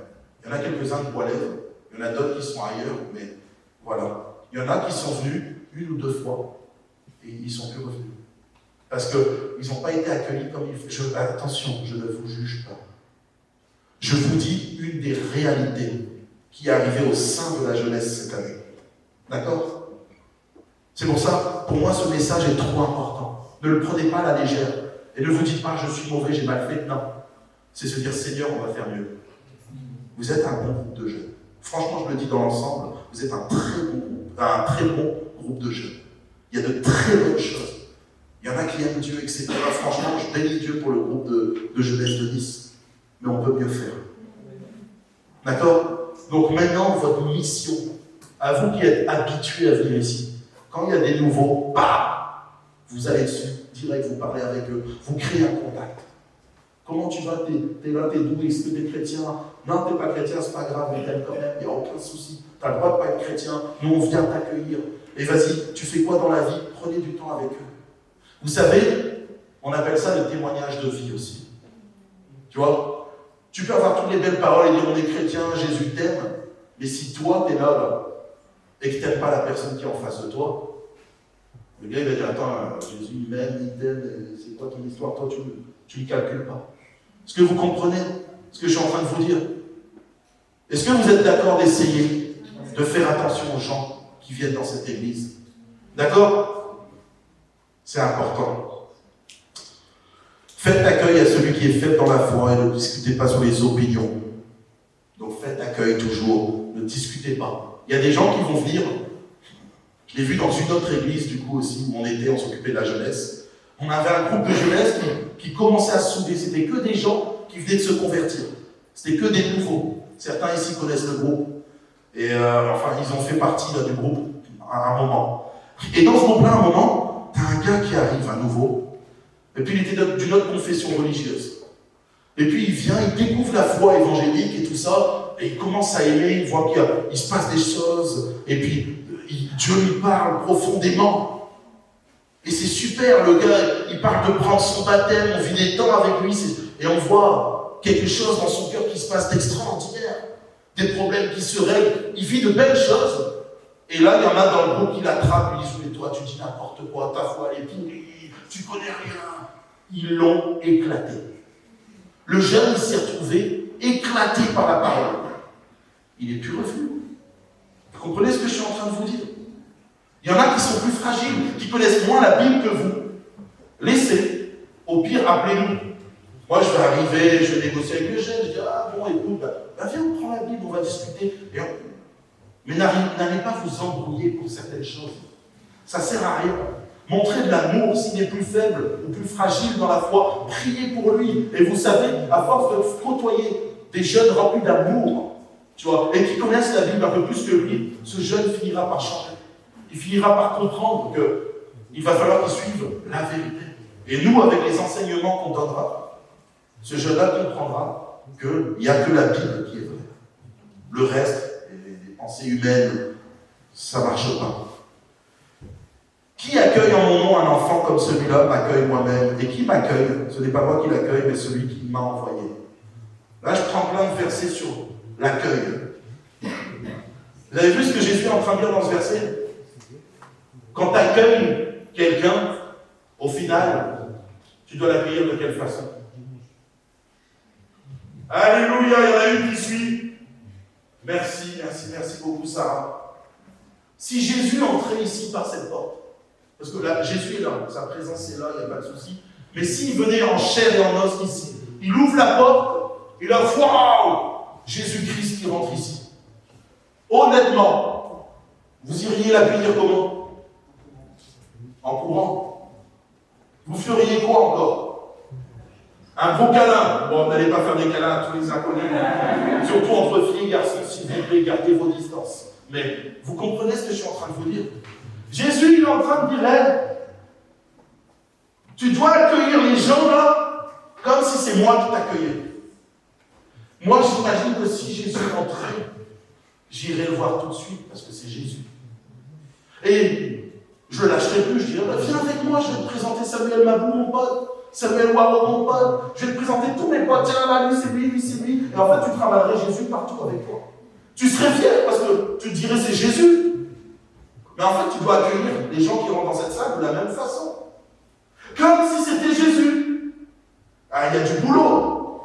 Il y en a quelques-uns de Bois-Lèvres, il y en a d'autres qui sont ailleurs, mais voilà. Il y en a qui sont venus 1 ou 2 fois et ils ne sont plus revenus. Parce qu'ils n'ont pas été accueillis comme il faut. Attention, je ne vous juge pas. Je vous dis une des réalités qui est arrivée au sein de la jeunesse cette année. D'accord? C'est pour ça, pour moi, ce message est trop important. Ne le prenez pas à la légère. Et ne vous dites pas, je suis mauvais, j'ai mal fait. Non. C'est se dire, Seigneur, on va faire mieux. Vous êtes un bon groupe de jeunes. Franchement, je le dis dans l'ensemble, vous êtes un très bon groupe de jeunes. Il y a de très bonnes choses. Il y en a qui aiment Dieu, etc. Franchement, je bénis Dieu pour le groupe de jeunesse de Nice. Mais on peut mieux faire. D'accord? Donc maintenant, votre mission, à vous qui êtes habitués à venir ici, quand il y a des nouveaux, vous allez dessus, direct, vous parlez avec eux, vous créez un contact. Comment tu vas? T'es là, t'es d'où? Est-ce que t'es chrétien? Non, t'es pas chrétien, c'est pas grave, mais t'aimes quand même, il n'y a aucun souci. T'as le droit de pas être chrétien, nous on vient t'accueillir. Et vas-y, tu fais quoi dans la vie? Prenez du temps avec eux. Vous savez, on appelle ça le témoignage de vie aussi. Tu vois? Tu peux avoir toutes les belles paroles et dire on est chrétien, Jésus t'aime, mais si toi t'es là, et que t'aimes pas la personne qui est en face de toi, le gars il va dire attends, Jésus il m'aime, il t'aime, c'est quoi ton histoire? Toi tu ne calcules pas. Est-ce que vous comprenez ce que je suis en train de vous dire? Est-ce que vous êtes d'accord d'essayer de faire attention aux gens qui viennent dans cette église? D'accord? C'est important. Faites accueil à celui qui est fait dans la foi et ne discutez pas sur les opinions. Donc faites accueil toujours, ne discutez pas. Il y a des gens qui vont venir, je l'ai vu dans une autre église du coup aussi, où on s'occupait de la jeunesse. On avait un groupe de jeunesse qui commençait à se souder. C'était que des gens qui venaient de se convertir. C'était que des nouveaux. Certains ici connaissent le groupe. Et enfin, ils ont fait partie là, du groupe à un moment. Et dans ce groupe-là, à un moment, tu as un gars qui arrive, un nouveau. Et puis il était d'une autre confession religieuse. Et puis il vient, il découvre la foi évangélique et tout ça. Et il commence à aimer, il voit qu'il se passe des choses. Et puis Dieu lui parle profondément. Et c'est super, le gars, il parle de prendre son baptême, on vit des temps avec lui, et on voit quelque chose dans son cœur qui se passe d'extraordinaire, des problèmes qui se règlent, il vit de belles choses. Et là, il y en a dans le groupe qui l'attrapent, ils disent, mais toi, tu dis n'importe quoi, ta foi, elle est pourrie, tu connais rien. Ils l'ont éclaté. Le jeune, il s'est retrouvé éclaté par la parole. Il n'est plus revenu. Vous comprenez ce que je suis en train de vous dire? Il y en a qui sont plus fragiles, qui connaissent moins la Bible que vous. Laissez. Au pire, appelez-nous. Moi, je vais arriver, je vais négocier avec les jeunes. Je dis, ah bon, écoute, viens, on prend la Bible, on va discuter. Mais n'allez pas vous embrouiller pour certaines choses. Ça ne sert à rien. Montrez de l'amour s'il est plus faible ou plus fragile dans la foi. Priez pour lui. Et vous savez, à force de côtoyer des jeunes remplis d'amour, tu vois, et qui connaissent la Bible un peu plus que lui, ce jeune finira par changer. Il finira par comprendre qu'il va falloir qu'il suive la vérité. Et nous, avec les enseignements qu'on donnera, ce jeune-là comprendra qu'il n'y a que la Bible qui est vraie. Le reste, les pensées humaines, ça ne marche pas. Qui accueille en mon nom un enfant comme celui-là m'accueille moi-même. Et qui m'accueille? Ce n'est pas moi qui l'accueille, mais celui qui m'a envoyé. Là, je prends plein de versets sur l'accueil. Vous avez vu ce que Jésus est en train de dire dans ce verset? Quand tu accueilles quelqu'un, au final, tu dois l'accueillir de quelle façon? Alléluia, il y en a une qui suit. Merci beaucoup, Sarah. Si Jésus entrait ici par cette porte, parce que là, Jésus est là, sa présence est là, il n'y a pas de souci. Mais s'il venait en chair et en os ici, il ouvre la porte, et là, waouh, Jésus-Christ qui rentre ici. Honnêtement, vous iriez l'accueillir comment? En courant. Vous feriez quoi encore? Un gros câlin. Bon, vous n'allez pas faire des câlins à tous les inconnus. Surtout entre filles et garçons, s'il vous plaît, gardez vos distances. Mais vous comprenez ce que je suis en train de vous dire? Jésus, il est en train de dire, hey, tu dois accueillir les gens là, comme si c'est moi qui t'accueillais. Moi, j'imagine que si Jésus rentrait, j'irai le voir tout de suite, parce que c'est Jésus. Et je ne lâcherai plus, je dirais, viens avec moi, je vais te présenter Samuel Mabou, mon pote, Samuel Waro, mon pote, je vais te présenter tous mes potes, tiens là, lui c'est lui. Et en fait, tu travaillerais Jésus partout avec toi. Tu serais fier, parce que tu te dirais, c'est Jésus. Mais en fait, tu dois accueillir les gens qui rentrent dans cette salle de la même façon. Comme si c'était Jésus. Ah, il y a du boulot.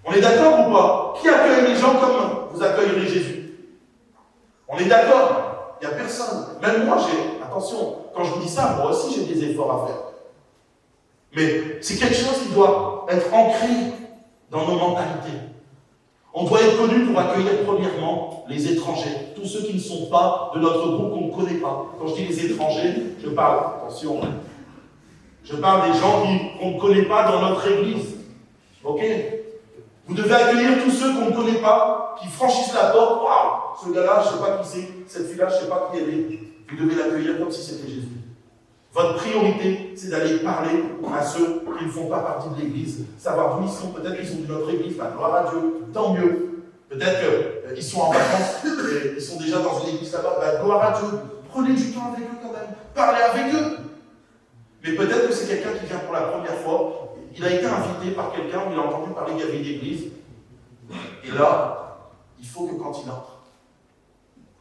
On est d'accord ou pas? Qui accueille les gens comme vous accueillerez Jésus? On est d'accord? Il n'y a personne. Même moi, attention, quand je vous dis ça, moi aussi j'ai des efforts à faire. Mais c'est quelque chose qui doit être ancré dans nos mentalités. On doit être connu pour accueillir premièrement les étrangers, tous ceux qui ne sont pas de notre groupe, qu'on ne connaît pas. Quand je dis les étrangers, je parle, attention, je parle des gens qu'on ne connaît pas dans notre église. Ok? Vous devez accueillir tous ceux qu'on ne connaît pas, qui franchissent la porte. Waouh! Ce gars-là, je ne sais pas qui c'est, cette fille-là, je ne sais pas qui elle est. Vous devez l'accueillir comme si c'était Jésus. Votre priorité, c'est d'aller parler à ceux qui ne font pas partie de l'église, savoir d'où ils sont. Peut-être qu'ils sont de notre église, bah, gloire à Dieu, tant mieux. Peut-être qu'ils sont en vacances, et ils sont déjà dans une église là-bas, bah, gloire à Dieu. Prenez du temps avec eux quand même, parlez avec eux. Mais peut-être que c'est quelqu'un qui vient pour la première fois, il a été invité par quelqu'un, il a entendu parler qu'il y avait une église, et là, il faut que quand il entre,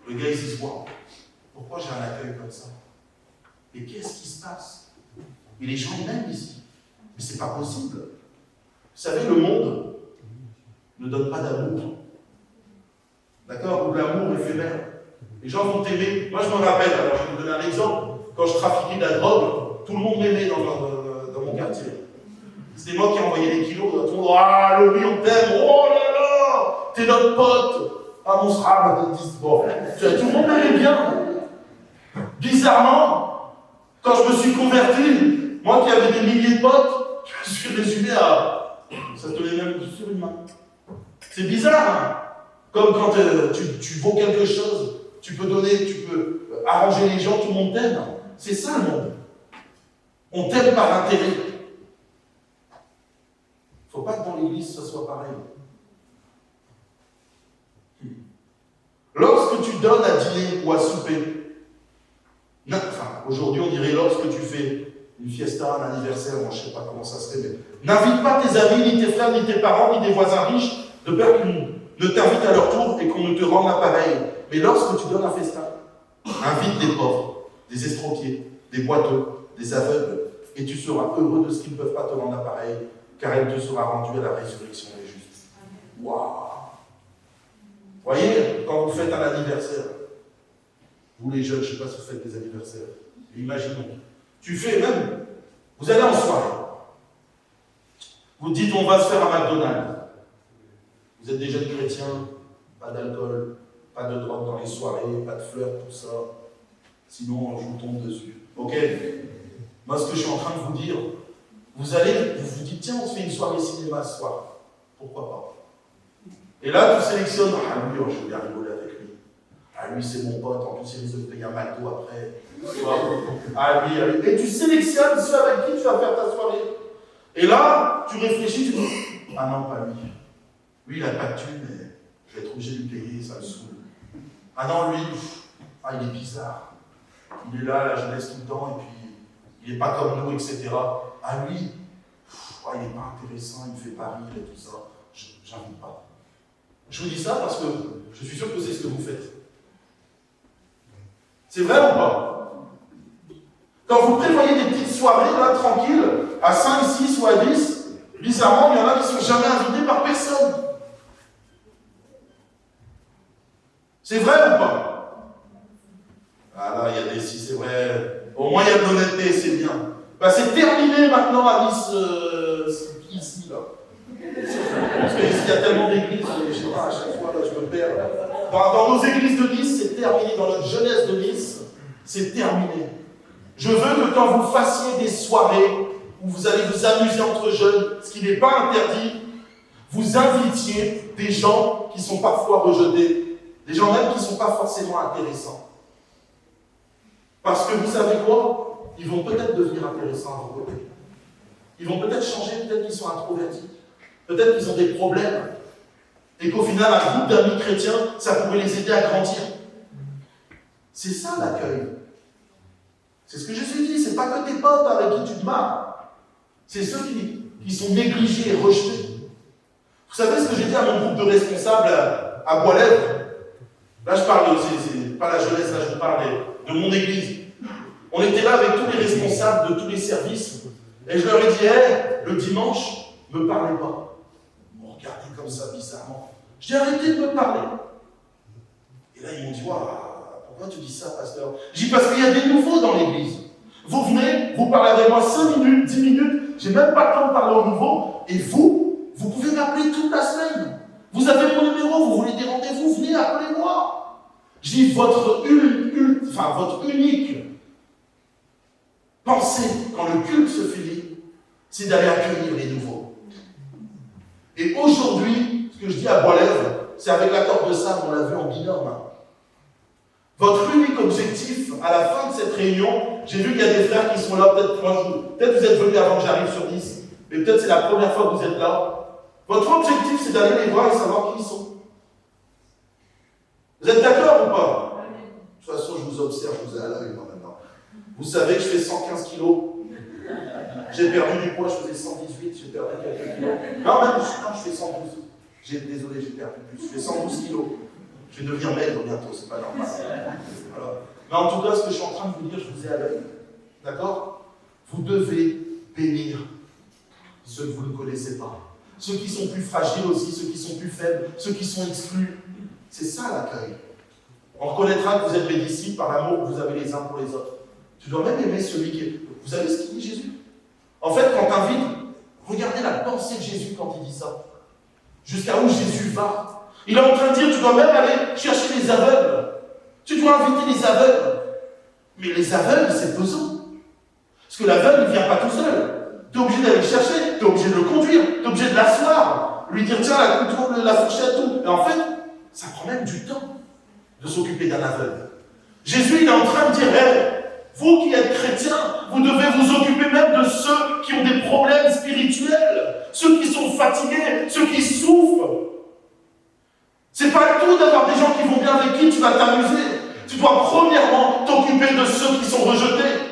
le gars il se dise, wow, pourquoi j'ai un accueil comme ça? Et qu'est-ce qui se passe? Et les gens, ils m'aiment ici. Mais c'est pas possible. Vous savez, le monde ne donne pas d'amour. D'accord? Ou de l'amour éphémère. Les gens vont t'aimer. Moi, je me rappelle, alors je vais vous donner un exemple. Quand je trafiquais de la drogue, tout le monde m'aimait dans mon quartier. C'était moi qui envoyais des kilos. Tout le monde, ah, Louis, on t'aime. Oh là là, t'es notre pote. Ah, mon srab, bon. Tout le monde m'aimait bien. Bizarrement, quand je me suis converti, moi qui avais des milliers de potes, je me suis résumé à... Ça tenait même sur une main. C'est bizarre, hein? Comme quand tu vaux quelque chose, tu peux donner, tu peux arranger les gens, tout le monde t'aime. C'est ça le monde. On t'aime par intérêt. Il ne faut pas que dans l'église ce soit pareil. Lorsque tu donnes à dîner ou à souper, enfin, aujourd'hui on dirait lorsque tu fais une fiesta, un anniversaire, moi je ne sais pas comment ça se fait, mais n'invite pas tes amis, ni tes frères, ni tes parents, ni des voisins riches, de peur qu'ils ne t'invitent à leur tour et qu'on ne te rende l'appareil. Mais lorsque tu donnes un festin, invite des pauvres, des estropiés, des boiteux, des aveugles, et tu seras heureux de ce qu'ils ne peuvent pas te rendre l'appareil, car elle te sera rendue à la résurrection des justes. Waouh! Voyez, quand vous faites un anniversaire, vous les jeunes, je ne sais pas si vous faites des anniversaires, mais imaginons, tu fais même, vous allez en soirée, vous dites on va se faire un McDonald's, vous êtes des jeunes chrétiens, pas d'alcool, pas de drogue dans les soirées, pas de fleurs, tout ça, sinon je vous tombe dessus. Ok? Moi ce que je suis en train de vous dire, vous vous dites tiens on se fait une soirée cinéma ce soir, pourquoi pas? Et là tu sélectionnes, ah lui je vais bien rigoler avec lui. Ah lui c'est mon pote, en plus il risque de payer un McDo après. Ah lui, et tu sélectionnes ceux avec qui tu vas faire ta soirée. Et là, tu réfléchis, tu dis, ah non, pas lui. Lui il n'a pas de thune, mais je vais être obligé de lui payer, ça me saoule. Ah non, lui, il est bizarre. Il est là, la jeunesse tout le temps, et puis il n'est pas comme nous, etc. Ah lui, il n'est pas intéressant, il me fait pas rire et tout ça. J'invite pas. Je vous dis ça parce que je suis sûr que c'est ce que vous faites. C'est vrai ou pas? Quand vous prévoyez des petites soirées, là, tranquilles, à 5, 6 ou à 10, bizarrement, il y en a qui ne sont jamais invités par personne. C'est vrai ou pas? Ah là, il y a des si, c'est vrai. Au moins, il y a de l'honnêteté, c'est bien. Ben, c'est terminé maintenant à Nice, ici, là. Parce qu'il y a tellement d'églises, je sais pas, à chaque fois, là, je me perds. Dans nos églises de Nice, c'est terminé. Dans notre jeunesse de Nice, c'est terminé. Je veux que quand vous fassiez des soirées où vous allez vous amuser entre jeunes, ce qui n'est pas interdit, vous invitiez des gens qui sont parfois rejetés, des gens même qui ne sont pas forcément intéressants. Parce que vous savez quoi? Ils vont peut-être devenir intéressants à vos côtés. Ils vont peut-être changer, peut-être qu'ils sont introvertis, peut-être qu'ils ont des problèmes, et qu'au final, un groupe d'amis chrétiens, ça pourrait les aider à grandir. C'est ça l'accueil. C'est ce que Jésus dit, c'est pas que tes potes avec qui tu te marres, c'est ceux qui sont négligés et rejetés. Vous savez ce que j'ai dit à mon groupe de responsables à Bois-l'Èvre? Là, je parle, c'est pas la jeunesse, là, je parle de mon église. On était là avec tous les responsables de tous les services, et je leur ai dit, hey, le dimanche, ne me parlez pas. On regardait comme ça, bizarrement. Je dis, arrêtez de me parler. Et là, ils m'ont dit, waouh, pourquoi tu dis ça, pasteur? Je dis, parce qu'il y a des nouveaux dans l'église. Vous venez, vous parlez avec moi 5 minutes, 10 minutes, j'ai même pas le temps de parler aux nouveaux, et vous pouvez m'appeler toute la semaine. Vous avez mon numéro, vous voulez des rendez-vous, venez, appelez-moi. Je dis, votre unique pensée, quand le culte se finit, c'est d'aller accueillir les nouveaux. Et aujourd'hui, ce que je dis à Bois-Lèvres, c'est avec l'accord de Sam, on l'a vu en binôme. Votre unique objectif, à la fin de cette réunion, j'ai vu qu'il y a des frères qui sont là, peut-être 3 jours, peut-être vous êtes venus avant que j'arrive sur 10, mais peut-être c'est la première fois que vous êtes là. Votre objectif, c'est d'aller les voir et savoir qui ils sont. Vous êtes d'accord ou pas? De toute façon, je vous observe, je vous ai à l'œil maintenant. Vous savez que je fais 115 kilos. J'ai perdu du poids, je faisais 118, j'ai perdu quelques kilos. Non, même, je fais 112. Désolé, j'ai perdu plus. Je fais 112 kilos. Je vais devenir maigre bientôt, c'est pas normal. Voilà. Mais en tout cas, ce que je suis en train de vous dire, je vous ai à l'œil. D'accord? Vous devez bénir ceux que vous ne connaissez pas. Ceux qui sont plus fragiles aussi, ceux qui sont plus faibles, ceux qui sont exclus. C'est ça l'accueil. On reconnaîtra que vous êtes mes disciples par l'amour que vous avez les uns pour les autres. Tu dois même aimer celui qui est... Vous savez ce qu'il dit Jésus? En fait, quand t'invites, regardez la pensée de Jésus quand il dit ça. Jusqu'à où Jésus va. Il est en train de dire, tu dois même aller chercher les aveugles. Tu dois inviter les aveugles. Mais les aveugles, c'est pesant. Parce que l'aveugle, il ne vient pas tout seul. Tu es obligé d'aller le chercher, tu es obligé de le conduire, tu es obligé de l'asseoir, lui dire, tiens, la couteau, la fourchette, tout. Et en fait, ça prend même du temps de s'occuper d'un aveugle. Jésus, il est en train de dire, hey, vous qui êtes chrétiens, vous devez vous occuper même de ceux qui ont des problèmes spirituels, ceux qui sont fatigués, ceux qui souffrent. C'est pas tout d'avoir des gens qui vont bien avec qui tu vas t'amuser. Tu dois premièrement t'occuper de ceux qui sont rejetés.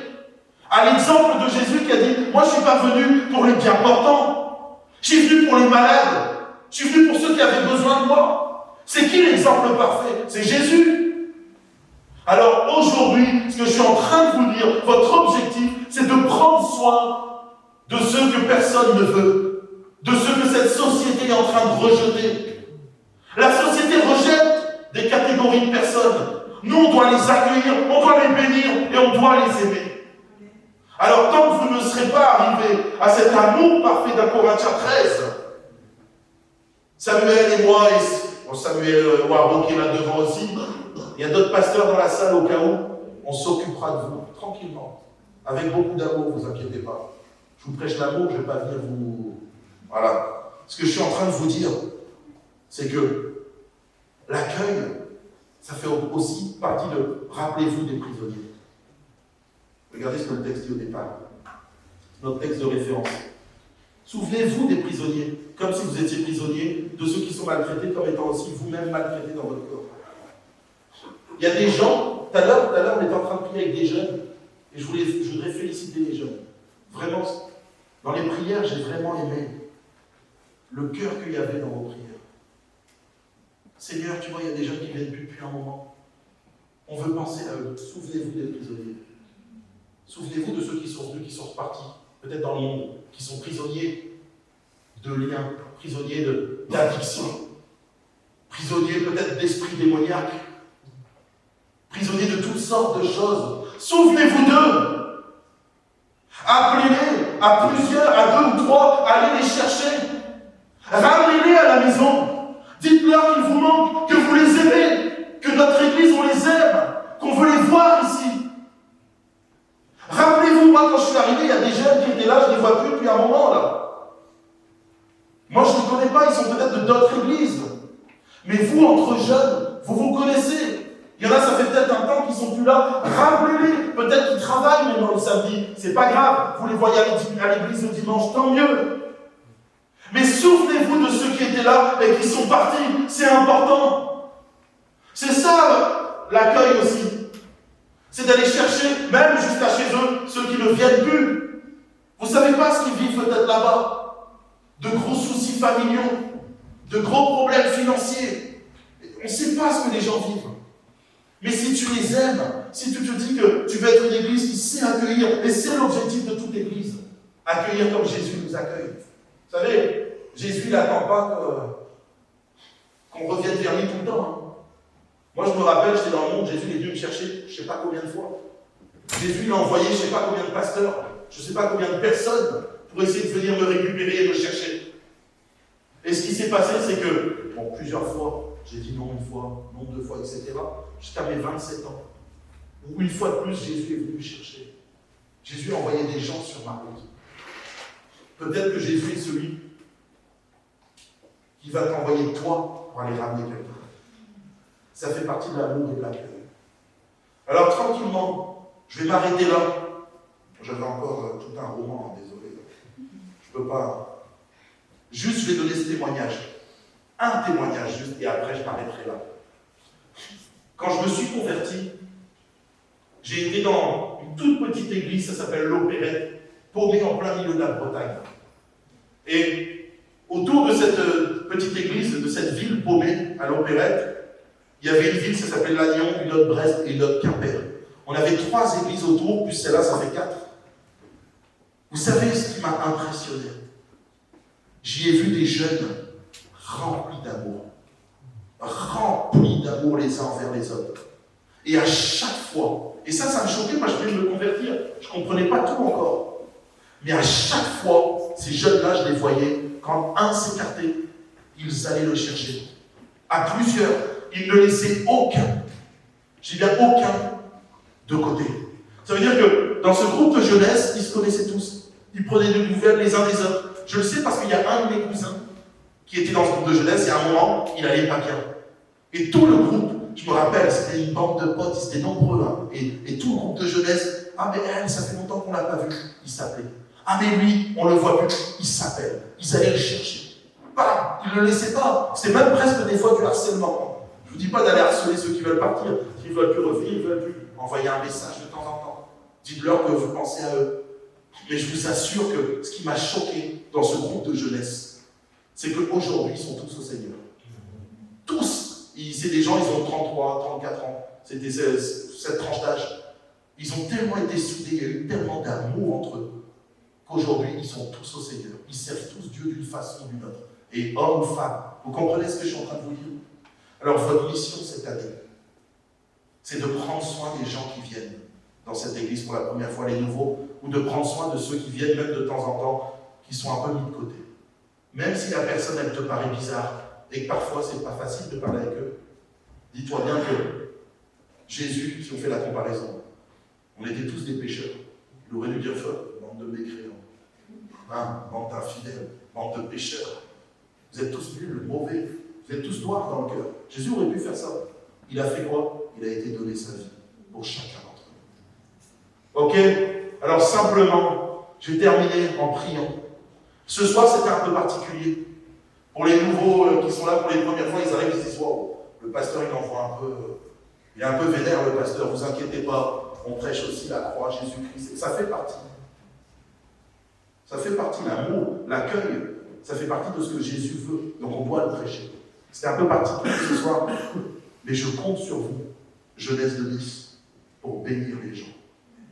À l'exemple de Jésus qui a dit, moi je ne suis pas venu pour les bien portants. Je suis venu pour les malades. Je suis venu pour ceux qui avaient besoin de moi. C'est qui l'exemple parfait? C'est Jésus. Alors aujourd'hui, ce que je suis en train de vous dire, votre objectif, c'est de prendre soin de ceux que personne ne veut, de ceux que cette société est en train de rejeter. La société rejette des catégories de personnes. Nous, on doit les accueillir, on doit les bénir et on doit les aimer. Alors, tant que vous ne serez pas arrivés à cet amour parfait d'un Corinthiens 13, Samuel et moi, et Samuel Waro qui est là devant aussi, il y a d'autres pasteurs dans la salle au cas où, on s'occupera de vous, tranquillement, avec beaucoup d'amour, ne vous inquiétez pas. Je vous prêche l'amour, je ne vais pas venir vous... Voilà. Ce que je suis en train de vous dire, c'est que l'accueil, ça fait aussi partie de, rappelez-vous des prisonniers. Regardez ce que le texte dit au départ. Notre texte de référence. Souvenez-vous des prisonniers, comme si vous étiez prisonniers, de ceux qui sont maltraités comme étant aussi vous-même maltraités dans votre corps. Il y a des gens, tout à l'heure, on était en train de prier avec des jeunes, et je voudrais féliciter les jeunes. Vraiment, dans les prières, j'ai vraiment aimé le cœur qu'il y avait dans vos prières. Seigneur, tu vois, il y a des jeunes qui viennent plus depuis un moment. On veut penser à eux. Souvenez-vous des prisonniers. Souvenez-vous de ceux qui sont venus, qui sont repartis, peut-être dans le monde, qui sont prisonniers de liens, prisonniers d'addiction, prisonniers peut-être d'esprits démoniaques, prisonniers de toutes sortes de choses. Souvenez-vous d'eux. Appelez-les à plusieurs, à 2 ou 3, allez les chercher. Ramenez-les à la maison. Dites-leur qu'il vous manque, que vous les aimez, que notre église, on les aime, qu'on veut les voir ici. Rappelez-vous, moi, quand je suis arrivé, il y a des jeunes qui étaient là, je ne les vois plus depuis un moment, là. Moi, je ne les connais pas, ils sont peut-être de d'autres églises. Mais vous, entre jeunes, vous vous connaissez. Il y en a, ça fait peut-être un temps qu'ils ne sont plus là. Rappelez-les, peut-être qu'ils travaillent maintenant le samedi. C'est pas grave, vous les voyez à l'église le dimanche, tant mieux. Mais souvenez-vous de ceux qui étaient là et qui sont partis. C'est important. C'est ça l'accueil aussi. C'est d'aller chercher, même jusqu'à chez eux, ceux qui ne viennent plus. Vous ne savez pas ce qu'ils vivent peut-être là-bas. De gros soucis familiaux, de gros problèmes financiers. On ne sait pas ce que les gens vivent. Mais si tu les aimes, si tu te dis que tu veux être une église qui sait accueillir, et c'est l'objectif de toute église, accueillir comme Jésus nous accueille. Vous savez, Jésus n'attend pas qu'on revienne vers lui tout le temps. Hein. Moi, je me rappelle, j'étais dans le monde, Jésus est venu me chercher, je ne sais pas combien de fois. Jésus il a envoyé, je ne sais pas combien de pasteurs, je ne sais pas combien de personnes pour essayer de venir me récupérer et me chercher. Et ce qui s'est passé, c'est que, bon, plusieurs fois, j'ai dit non une fois, non deux fois, etc., jusqu'à mes 27 ans, où une fois de plus, Jésus est venu me chercher. Jésus a envoyé des gens sur ma route. Peut-être que Jésus est celui qui va t'envoyer toi pour aller ramener quelqu'un. Ça fait partie de l'amour et de l'accueil. Alors tranquillement, je vais m'arrêter là. J'avais encore tout un roman, désolé. Je ne peux pas. Juste, je vais donner ce témoignage. Un témoignage juste, et après je m'arrêterai là. Quand je me suis converti, j'ai été dans une toute petite église, ça s'appelle l'Opérette, paumée en plein milieu de la Bretagne. Et autour de cette petite église, de cette ville paumée à l'Opérette, il y avait une ville, ça s'appelle Lannion, une autre Brest et une autre Quimper. On avait 3 églises autour, plus celle-là, ça fait 4. Vous savez ce qui m'a impressionné? J'y ai vu des jeunes remplis d'amour les uns envers les autres. Et à chaque fois, et ça me choquait, moi je venais de me convertir, je ne comprenais pas tout encore. Mais à chaque fois, ces jeunes-là, je les voyais, quand un s'écartait, ils allaient le chercher. À plusieurs, ils ne laissaient aucun, j'ai bien aucun, de côté. Ça veut dire que dans ce groupe de jeunesse, ils se connaissaient tous. Ils prenaient des nouvelles les uns des autres. Je le sais parce qu'il y a un de mes cousins qui était dans ce groupe de jeunesse et à un moment, il n'allait pas bien. Et tout le groupe, je me rappelle, c'était une bande de potes, ils étaient nombreux, hein, et tout le groupe de jeunesse, ah mais elle, ça fait longtemps qu'on ne l'a pas vu, il s'appelait. Ah mais lui, on ne le voit plus, il s'appelle. Ils allaient le chercher. Voilà, ils ne le laissaient pas. C'est même presque des fois du harcèlement. Je ne vous dis pas d'aller harceler ceux qui veulent partir. S'ils ne veulent plus revenir, ils ne veulent plus. Envoyez un message de temps en temps. Dites-leur que vous pensez à eux. Mais je vous assure que ce qui m'a choqué dans ce groupe de jeunesse, c'est qu'aujourd'hui, ils sont tous au Seigneur. Tous. C'est des gens, ils ont 33, 34 ans. C'était cette tranche d'âge. Ils ont tellement été soudés, il y a eu tellement d'amour entre eux, qu'aujourd'hui, ils sont tous au Seigneur. Ils servent tous Dieu d'une façon ou d'une autre. Et homme ou femme, vous comprenez ce que je suis en train de vous dire? Alors, votre mission cette année, c'est de prendre soin des gens qui viennent dans cette église pour la première fois, les nouveaux, ou de prendre soin de ceux qui viennent même de temps en temps, qui sont un peu mis de côté. Même si la personne, elle te paraît bizarre, et que parfois, c'est pas facile de parler avec eux, dis-toi bien que Jésus, si on fait la comparaison, on était tous des pécheurs. Il aurait dû dire ça, bande de mécréants. Hein, bande d'infidèles, bande de pécheurs. Vous êtes tous nuls, mauvais, vous êtes tous noirs dans le cœur. Jésus aurait pu faire ça. Il a fait quoi? Il a été donné sa vie pour chacun d'entre nous. Ok? Alors simplement, je vais terminer en priant. Ce soir, c'était un peu particulier. Pour les nouveaux qui sont là pour les premières fois, ils arrivent, ils disent waouh, le pasteur il envoie un peu. Il est un peu vénère le pasteur, vous inquiétez pas, on prêche aussi la croix, Jésus-Christ. Ça fait partie. Ça fait partie, l'amour, l'accueil, ça fait partie de ce que Jésus veut. Donc on doit le prêcher. C'était un peu particulier ce soir, mais je compte sur vous, jeunesse de Nice, pour bénir les gens.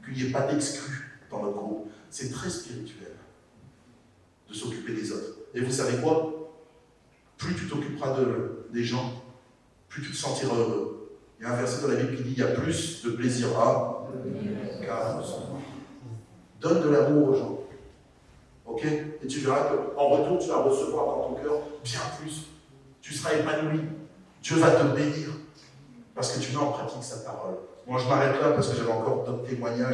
Qu'il n'y ait pas d'exclus dans notre groupe. C'est très spirituel de s'occuper des autres. Et vous savez quoi? Plus tu t'occuperas des gens, plus tu te sentiras heureux. Il y a un verset dans la Bible qui dit il y a plus de plaisir à qu'à recevoir. Donne de l'amour aux gens. Ok? Et tu verras qu'en retour, tu vas recevoir dans ton cœur bien plus. Tu seras épanoui. Dieu va te bénir parce que tu mets en pratique sa parole. Moi, je m'arrête là parce que j'avais encore d'autres témoignages.